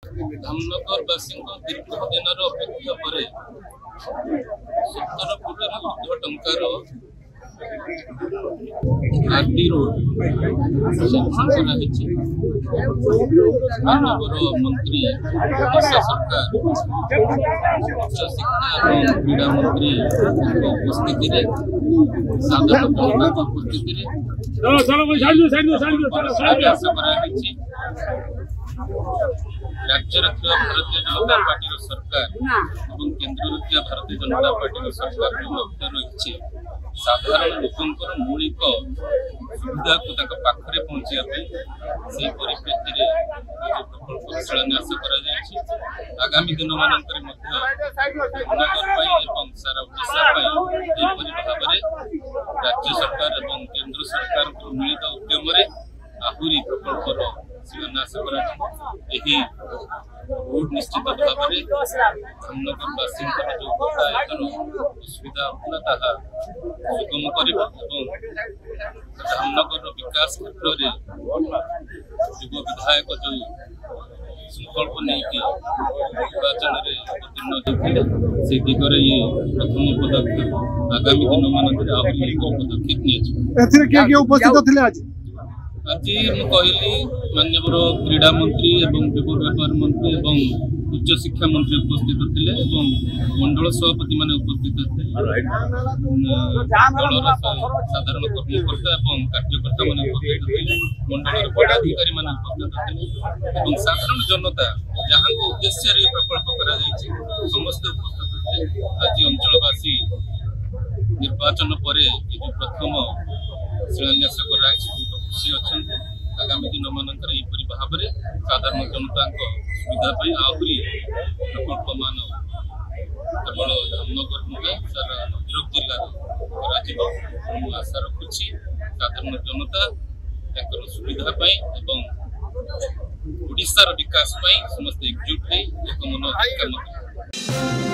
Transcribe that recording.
धामनगरवासी दीर्घ दिन अपेक्षा पर 17 कोटी ऊर्ध्व टंकार आरटी रोड मंत्री सरकार उच्च शिक्षा और क्रीड़ा मंत्री उपस्थिति उपस्थिति राज्य भारतीय जनता पार्टी सरकार और केंद्र भारतीय जनता पार्टी सरकार जो लक्ष्य रही साधारण लोकंर मौलिक सुविधा को पाखरे पहुंचापी से परिप्रेक्षी प्रकल्प शिलान्यास आगामी दिन मानक सारा ओडिशा भाव राज्य सरकार और केंद्र सरकार मिलित उद्यम आहरी प्रकल्पर शिलान्यास रोड निश्चित भाव में धामनगरवासी जो असुविधा होता सुगम कर धामनगर विकास क्षेत्र में युव विधायक जो संकल्प नहीं निर्वाचन में अवतीर्ण होते से दिगरे ये प्रथम पदक्षेप आगामी दिन मानक आहरी एक पदक्षेप उपस्थित आज आज कहली माननीय क्रीड़ा मंत्री एवं युव व्यापार मंत्री एवं उच्च शिक्षा मंत्री उपस्थित थे मंडल सभापति मान उपस्थित थे दलर साधारण कर्मकर्ता और कार्यकर्ता मान उपस्थित थे मंडल पदाधिकारी मान उपस्थित थे साधारण जनता जहाँ उद्देश्य प्रकल्प कर समस्त उपस्थित थे। आज अंचलवासी निर्वाचन पर जो प्रथम शिलान्यास कर खुशी अच्छा आगामी दिन मानक भाव में साधारण जनता सुविधा आहरी प्रकल्प मान केवल धामनगर नुहे सारा भद्रक जिले आशा रखुच्छी साधारण जनता सुविधा ओडिशार विकास समस्त एकजुट हो एक मन काम